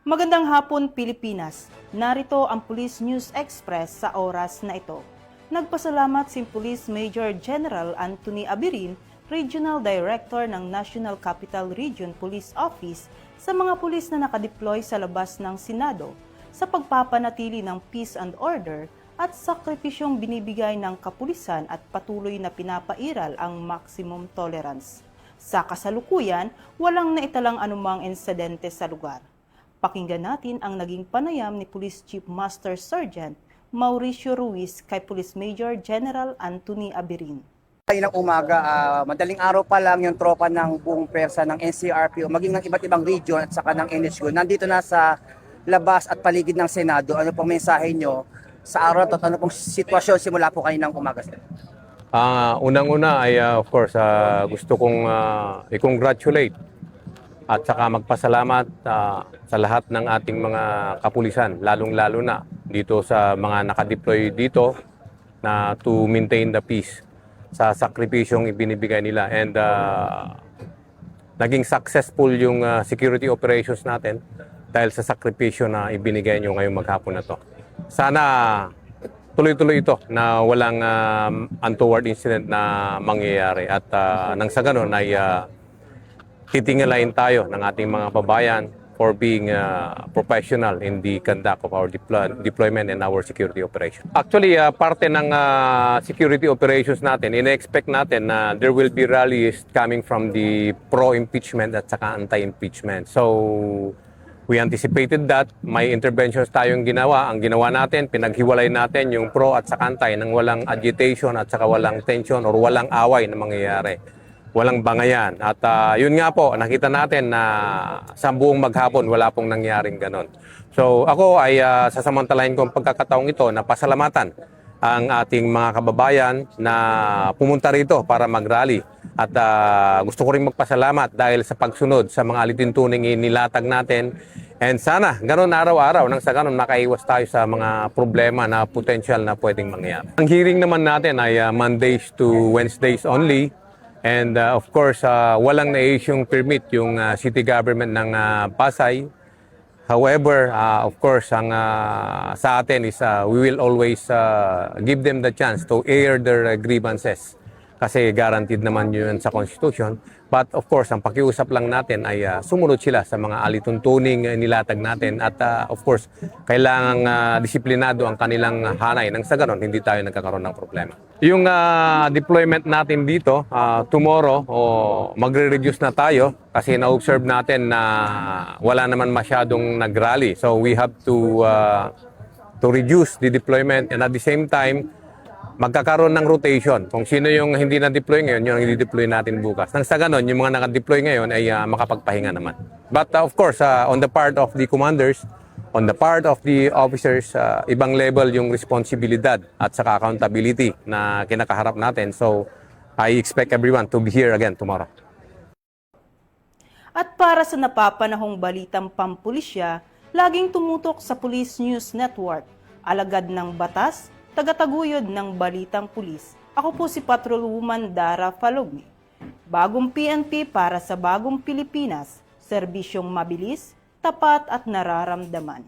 Magandang hapon, Pilipinas. Narito ang Police News Express sa oras na ito. Nagpasalamat si Police Major General Anthony Abirin, Regional Director ng National Capital Region Police Office, sa mga pulis na nakadeploy sa labas ng Senado sa pagpapanatili ng peace and order at sakripisyong binibigay ng kapulisan at patuloy na pinapairal ang maximum tolerance. Sa kasalukuyan, walang naitalang anumang insidente sa lugar. Pakinggan natin ang naging panayam ni Police Chief Master Sergeant Mauricio Ruiz kay Police Major General Anthony Abirin. Ilang umaga, madaling araw pa lang yung tropa ng buong pwersa ng NCRPO, maging ng iba't ibang region at saka ng NHQ, nandito na sa labas at paligid ng Senado. Ano pong mensahe nyo sa araw at ano pong sitwasyon simula po kaninang umaga, sir? Unang-una ay of course gusto kong i-congratulate at saka magpasalamat sa lahat ng ating mga kapulisan, lalong-lalo na dito sa mga nakadeploy dito na to maintain the peace sa sakripisyong ibinibigay nila. And naging successful yung security operations natin dahil sa sakripisyo na ibinigay nyo ngayong maghapon na to. Sana tuloy-tuloy ito na walang untoward incident na mangyayari at nang sa ganun ay titingalain tayo ng ating mga babayan for being professional in the conduct of our deployment and our security operation. Actually, parte ng security operations natin, ina-expect natin na there will be rallies coming from the pro-impeachment at saka anti-impeachment. So, we anticipated that. May interventions tayong ginawa. Ang ginawa natin, pinaghiwalay natin yung pro at saka anti nang walang agitation at saka walang tension or walang away na mangyayari. Walang bangayan. At yun nga po, nakita natin na sa buong maghapon wala pong nangyaring ganon. So ako ay sasamantalahin ko ang pagkakataong ito na pasalamatan ang ating mga kababayan na pumunta rito para mag-rally. At gusto ko rin magpasalamat dahil sa pagsunod sa mga alituntuning inilatag natin. And sana ganon araw-araw nang sa ganon makaiwas tayo sa mga problema na potential na pwedeng mangyari. Ang hearing naman natin ay Mondays to Wednesdays only. And of course, walang na-issue permit yung city government ng Pasay. However, of course, ang sa atin is we will always give them the chance to air their grievances. Kasi guaranteed naman yun sa Constitution. But of course, ang pakiusap lang natin ay sumunod sila sa mga alituntuning nilatag natin. At of course, kailangang disiplinado ang kanilang hanay. Nang sa ganon, hindi tayo nagkakaroon ng problema. Yung deployment natin dito, tomorrow, magre-reduce na tayo kasi na-observe natin na wala naman masyadong nag-rally. So we have to reduce the deployment and at the same time, magkakaroon ng rotation. Kung sino yung hindi na-deploy ngayon, yung i-deploy natin bukas. Nang sa ganon, yung mga naka-deploy ngayon ay makapagpahinga naman. But of course, on the part of the commanders, on the part of the officers, ibang level yung responsibilidad at saka accountability na kinakaharap natin. So, I expect everyone to be here again tomorrow. At para sa napapanahong balitang pampulisya, laging tumutok sa Police News Network, alagad ng batas, tagataguyod ng balitang pulis. Ako po si Patrolwoman Dara Falogni. Bagong PNP para sa bagong Pilipinas, serbisyong mabilis, tapat at nararamdaman.